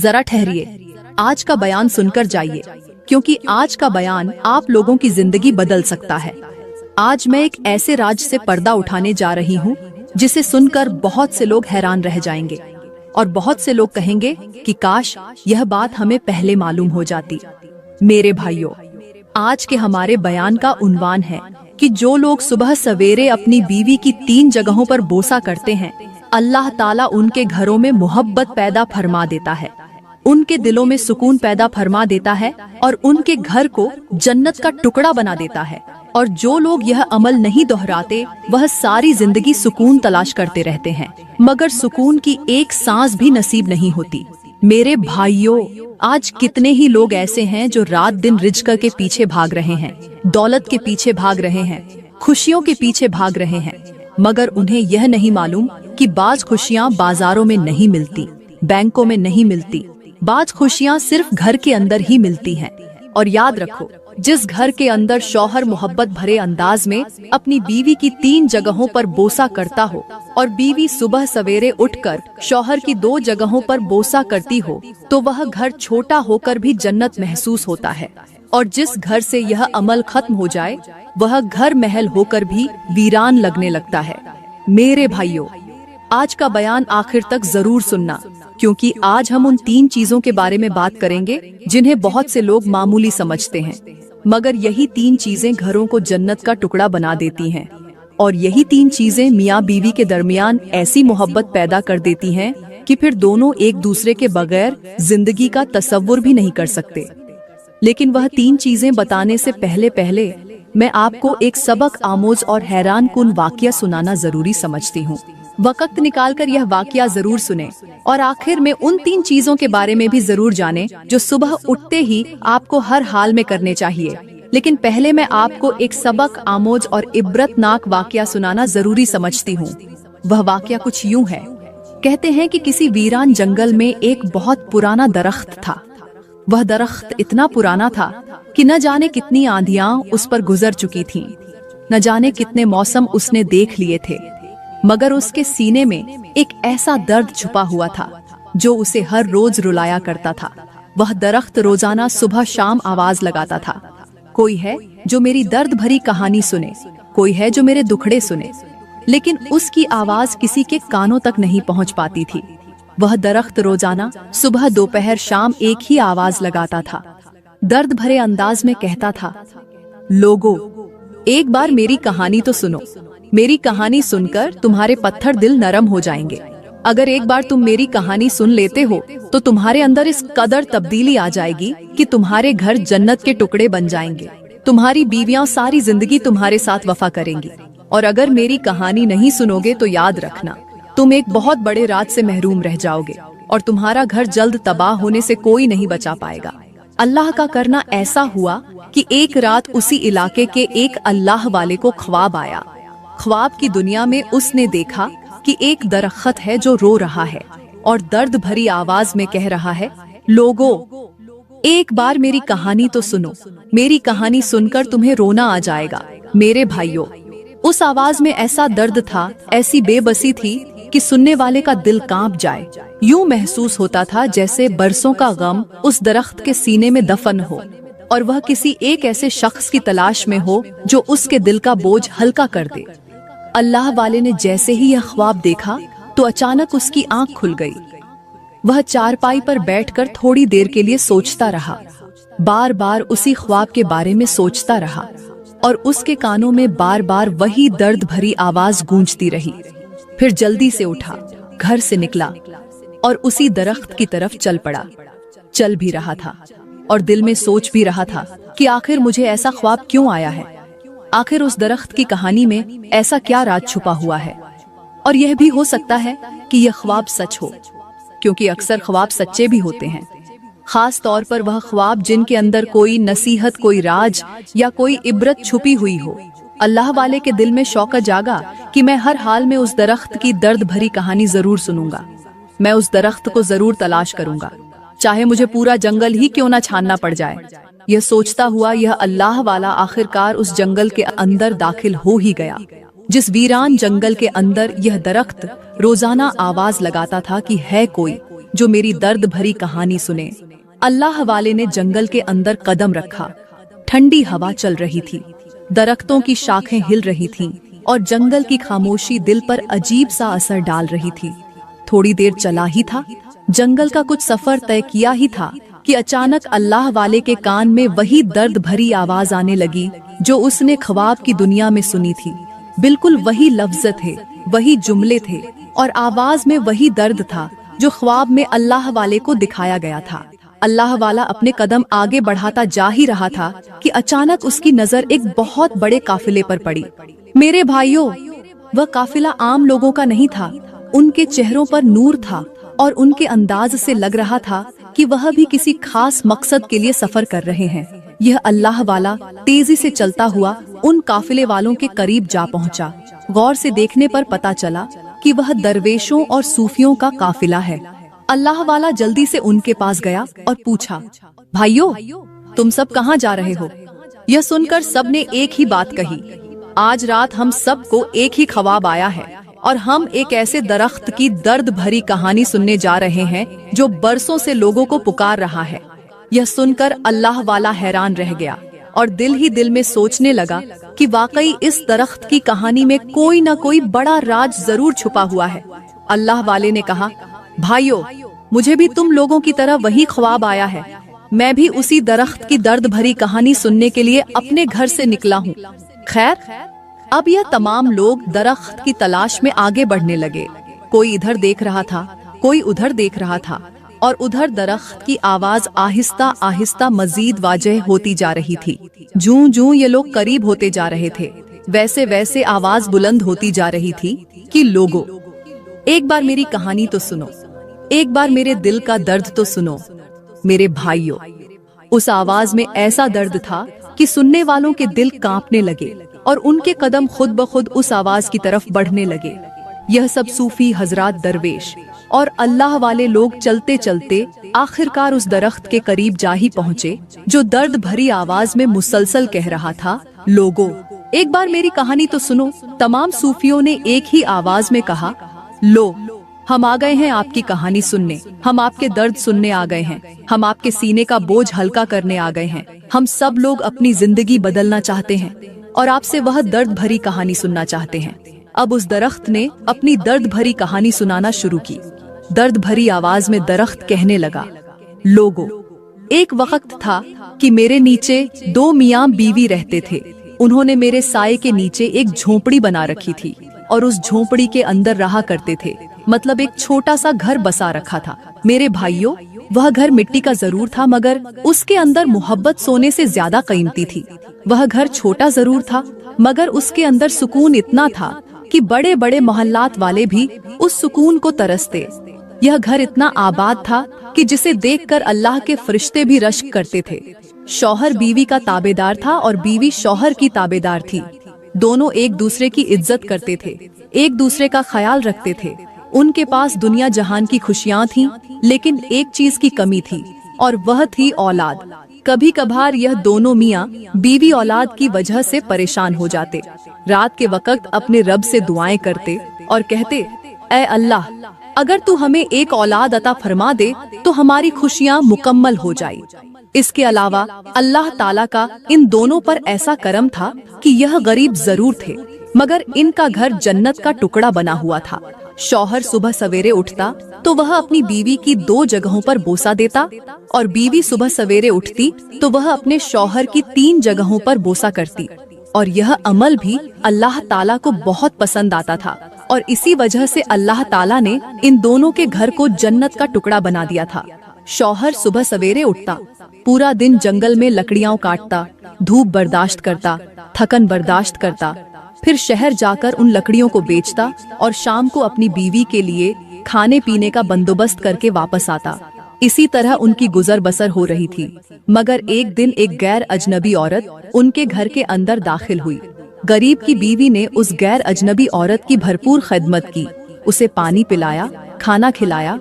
जरा ठहरिए, आज का बयान सुनकर जाइए, क्योंकि आज का बयान आप लोगों की जिंदगी बदल सकता है। आज मैं एक ऐसे राज से पर्दा उठाने जा रही हूँ जिसे सुनकर बहुत से लोग हैरान रह जाएंगे और बहुत से लोग कहेंगे कि काश यह बात हमें पहले मालूम हो जाती। मेरे भाइयों, आज के हमारे बयान का उन्वान है कि जो लोग सुबह सवेरे अपनी बीवी की 3 जगहों पर बोसा करते हैं, अल्लाह ताला उनके घरों में मोहब्बत पैदा फरमा देता है, उनके दिलों में सुकून पैदा फरमा देता है और उनके घर को जन्नत का टुकड़ा बना देता है। और जो लोग यह अमल नहीं दोहराते, वह सारी जिंदगी सुकून तलाश करते रहते हैं, मगर सुकून की एक सांस भी नसीब नहीं होती। मेरे भाइयों, आज कितने ही लोग ऐसे हैं जो रात दिन रिज़्क़ के पीछे भाग रहे हैं, दौलत के पीछे भाग रहे हैं, खुशियों के पीछे भाग रहे हैं, मगर उन्हें यह नहीं मालूम कि बाज खुशियाँ बाजारों में नहीं मिलती, बैंकों में नहीं मिलती, बाज खुशियाँ सिर्फ घर के अंदर ही मिलती हैं। और याद रखो, जिस घर के अंदर शौहर मोहब्बत भरे अंदाज में अपनी बीवी की 3 जगहों पर बोसा करता हो और बीवी सुबह सवेरे उठकर शौहर की 2 जगहों पर बोसा करती हो, तो वह घर छोटा होकर भी जन्नत महसूस होता है। और जिस घर से यह अमल खत्म हो जाए, वह घर महल होकर भी वीरान लगने लगता है। मेरे भाइयों, आज का बयान आखिर तक जरूर सुनना, क्योंकि आज हम उन 3 चीजों के बारे में बात करेंगे जिन्हें बहुत से लोग मामूली समझते हैं, मगर यही 3 चीजें घरों को जन्नत का टुकड़ा बना देती हैं। और यही 3 चीजें मियाँ बीवी के दरमियान ऐसी मोहब्बत पैदा कर देती हैं कि फिर दोनों एक दूसरे के बगैर जिंदगी का तसव्वुर भी नहीं कर सकते। लेकिन वह 3 चीजें बताने से पहले मैं आपको एक सबक आमोज और हैरान कुन वाकया सुनाना जरूरी समझती हूँ। वक्त निकालकर यह वाकया जरूर सुने और आखिर में उन 3 चीजों के बारे में भी जरूर जाने जो सुबह उठते ही आपको हर हाल में करने चाहिए। लेकिन पहले मैं आपको एक सबक आमोज और इबरतनाक वाकया सुनाना जरूरी समझती हूँ। वह वाकया कुछ यूं है। कहते हैं कि किसी वीरान जंगल में एक बहुत पुराना दरख्त था। वह दरख्त इतना पुराना था कि न जाने कितनी आंधियां उस पर गुजर चुकी थीं, न जाने कितने मौसम उसने देख लिए थे, मगर उसके सीने में एक ऐसा दर्द छुपा हुआ था जो उसे हर रोज रुलाया करता था। वह दरख्त रोजाना सुबह शाम आवाज लगाता था, कोई है जो मेरी दर्द भरी कहानी सुने, कोई है जो मेरे दुखड़े सुने। लेकिन उसकी आवाज किसी के कानों तक नहीं पहुंच पाती थी। वह दरख्त रोजाना सुबह दोपहर शाम एक ही आवाज लगाता था, दर्द भरे अंदाज में कहता था, लोगों, एक बार मेरी कहानी तो सुनो। मेरी कहानी सुनकर तुम्हारे पत्थर दिल नरम हो जाएंगे। अगर एक बार तुम मेरी कहानी सुन लेते हो तो तुम्हारे अंदर इस कदर तब्दीली आ जाएगी कि तुम्हारे घर जन्नत के टुकड़े बन जाएंगे। तुम्हारी बीवियां सारी जिंदगी तुम्हारे साथ वफा करेंगी। और अगर मेरी कहानी नहीं सुनोगे तो याद रखना, तुम एक बहुत बड़े राज से महरूम रह जाओगे और तुम्हारा घर जल्द तबाह होने से कोई नहीं बचा पाएगा। अल्लाह का करना ऐसा हुआ कि एक रात उसी इलाके के एक अल्लाह वाले को ख्वाब आया। ख्वाब की दुनिया में उसने देखा कि एक दरख्त है जो रो रहा है और दर्द भरी आवाज में कह रहा है, लोगों, एक बार मेरी कहानी तो सुनो। मेरी कहानी सुनकर तुम्हें रोना आ जाएगा। मेरे भाइयों, उस आवाज में ऐसा दर्द था, ऐसी बेबसी थी कि सुनने वाले का दिल कांप जाए। यूं महसूस होता था जैसे बरसों का गम उस दरख्त के सीने में दफन हो और वह किसी एक ऐसे शख्स की तलाश में हो जो उसके दिल का बोझ हल्का कर दे। अल्लाह वाले ने जैसे ही यह ख्वाब देखा तो अचानक उसकी आंख खुल गई। वह चारपाई पर बैठकर थोड़ी देर के लिए सोचता रहा, बार बार उसी ख्वाब के बारे में सोचता रहा और उसके कानों में बार बार वही दर्द भरी आवाज गूंजती रही। फिर जल्दी से उठा, घर से निकला और उसी दरख्त की तरफ चल पड़ा। चल भी रहा था और दिल में सोच भी रहा था कि आखिर मुझे ऐसा ख्वाब क्यों आया है, आखिर उस दरख्त की कहानी में ऐसा क्या राज छुपा हुआ है। और यह भी हो सकता है कि यह ख्वाब सच हो, क्योंकि अक्सर ख्वाब सच्चे भी होते हैं, खास तौर पर वह ख्वाब जिनके अंदर कोई नसीहत, कोई राज या कोई इबरत छुपी हुई हो। अल्लाह वाले के दिल में शौक़त जागा कि मैं हर हाल में उस दरख्त की दर्द भरी कहानी जरूर सुनूंगा। मैं उस दरख्त को जरूर तलाश करूंगा, चाहे मुझे पूरा जंगल ही क्यों न छानना पड़ जाए। यह सोचता हुआ यह अल्लाह वाला आखिरकार उस जंगल के अंदर दाखिल हो ही गया। जिस वीरान जंगल के अंदर यह दरख्त रोजाना आवाज लगाता था कि है कोई, जो मेरी दर्द भरी कहानी सुने। अल्लाह वाले ने जंगल के अंदर कदम रखा। ठंडी हवा चल रही थी, दरख्तों की शाखें हिल रही थीं और जंगल की खामोशी दिल पर अजीब सा असर डाल रही थी। थोड़ी देर चला ही था, जंगल का कुछ सफर तय किया ही था कि अचानक अल्लाह वाले के कान में वही दर्द भरी आवाज आने लगी जो उसने ख्वाब की दुनिया में सुनी थी। बिल्कुल वही लफ्ज़ थे, वही जुमले थे और आवाज में वही दर्द था जो ख्वाब में अल्लाह वाले को दिखाया गया था। अल्लाह वाला अपने कदम आगे बढ़ाता जा ही रहा था कि अचानक उसकी नजर एक बहुत बड़े काफिले पर पड़ी। मेरे भाइयों, वह काफिला आम लोगों का नहीं था। उनके चेहरों पर नूर था और उनके अंदाज से लग रहा था कि वह भी किसी खास मकसद के लिए सफर कर रहे हैं। यह अल्लाह वाला तेजी से चलता हुआ उन काफिले वालों के करीब जा पहुंचा। गौर से देखने पर पता चला कि वह दरवेशों और सूफियों का काफिला है। अल्लाह वाला जल्दी से उनके पास गया और पूछा, भाइयों, तुम सब कहाँ जा रहे हो? यह सुनकर सबने एक ही बात कही, आज रात हम सबको एक ही ख्वाब आया है और हम एक ऐसे दरख्त की दर्द भरी कहानी सुनने जा रहे हैं जो बरसों से लोगों को पुकार रहा है। यह सुनकर अल्लाह वाला हैरान रह गया और दिल ही दिल में सोचने लगा कि वाकई इस दरख्त की कहानी में कोई न कोई बड़ा राज जरूर छुपा हुआ है। अल्लाह वाले ने कहा, भाइयों, मुझे भी तुम लोगों की तरह वही ख्वाब आया है। मैं भी उसी दरख्त की दर्द भरी कहानी सुनने के लिए अपने घर से निकला हूँ। खैर, अब यह तमाम लोग दरख्त की तलाश में आगे बढ़ने लगे। कोई इधर देख रहा था, कोई उधर देख रहा था और उधर दरख्त की आवाज आहिस्ता आहिस्ता मजीद वाजह होती जा रही थी। जूं जूं ये लोग करीब होते जा रहे थे, वैसे वैसे आवाज बुलंद होती जा रही थी कि लोगों, एक बार मेरी कहानी तो सुनो, एक बार मेरे दिल का दर्द तो सुनो। मेरे भाइयों, उस आवाज में ऐसा दर्द था कि सुनने वालों के दिल कांपने लगे और उनके कदम खुद ब खुद उस आवाज की तरफ बढ़ने लगे। यह सब सूफी हजरात, दरवेश और अल्लाह वाले लोग चलते चलते आखिरकार उस दरख्त के करीब जा ही पहुँचे जो दर्द भरी आवाज में मुसलसल कह रहा था, लोगों, एक बार मेरी कहानी तो सुनो। तमाम सूफियों ने एक ही आवाज में कहा, लो, हम आ गए हैं आपकी कहानी सुनने, हम आपके दर्द सुनने आ गए हैं, हम आपके सीने का बोझ हल्का करने आ गए हैं। हम सब लोग अपनी जिंदगी बदलना चाहते हैं और आपसे वह दर्द भरी कहानी सुनना चाहते हैं। अब उस दरख्त ने अपनी दर्द भरी कहानी सुनाना शुरू की। दर्द भरी आवाज में दरख्त कहने लगा, लोगों, एक वक्त था कि मेरे नीचे दो मियाँ बीवी रहते थे। उन्होंने मेरे साये के नीचे एक झोपड़ी बना रखी थी और उस झोपड़ी के अंदर रहा करते थे, मतलब एक छोटा सा घर बसा रखा था। मेरे भाइयों, वह घर मिट्टी का जरूर था मगर उसके अंदर मोहब्बत सोने से ज्यादा कीमती थी। वह घर छोटा जरूर था मगर उसके अंदर सुकून इतना था कि बड़े बड़े मोहल्लात वाले भी उस सुकून को तरसते। यह घर इतना आबाद था कि जिसे देखकर अल्लाह के फरिश्ते भी रश्क करते थे। शौहर बीवी का ताबेदार था और बीवी शौहर की ताबेदार थी। दोनों एक दूसरे की इज्जत करते थे, एक दूसरे का ख्याल रखते थे। उनके पास दुनिया जहान की खुशियाँ थीं, लेकिन एक चीज की कमी थी और वह थी औलाद। कभी कभार यह दोनों मियाँ बीवी औलाद की वजह से परेशान हो जाते। रात के वक्त अपने रब से दुआएं करते और कहते, ऐ अल्लाह, अगर तू हमें एक औलाद अता फरमा दे तो हमारी खुशियाँ मुकम्मल हो जाए। इसके अलावा अल्लाह ताला का इन दोनों पर ऐसा करम था कि यह गरीब जरूर थे मगर इनका घर जन्नत का टुकड़ा बना हुआ था। शौहर सुबह सवेरे उठता तो वह अपनी बीवी की 2 जगहों पर बोसा देता और बीवी सुबह सवेरे उठती तो वह अपने शौहर की 3 जगहों पर बोसा करती। और यह अमल भी अल्लाह ताला को बहुत पसंद आता था और इसी वजह से अल्लाह ताला ने इन दोनों के घर को जन्नत का टुकड़ा बना दिया था। शौहर सुबह सवेरे उठता, पूरा दिन जंगल में लकड़ियां काटता, धूप बर्दाश्त करता, थकन बर्दाश्त करता, फिर शहर जाकर उन लकड़ियों को बेचता और शाम को अपनी बीवी के लिए खाने पीने का बंदोबस्त करके वापस आता। इसी तरह उनकी गुजर बसर हो रही थी मगर एक दिन एक गैर अजनबी औरत उनके घर के अंदर दाखिल हुई। गरीब की बीवी ने उस गैर अजनबी औरत की भरपूर खिदमत की, उसे पानी पिलाया, खाना खिलाया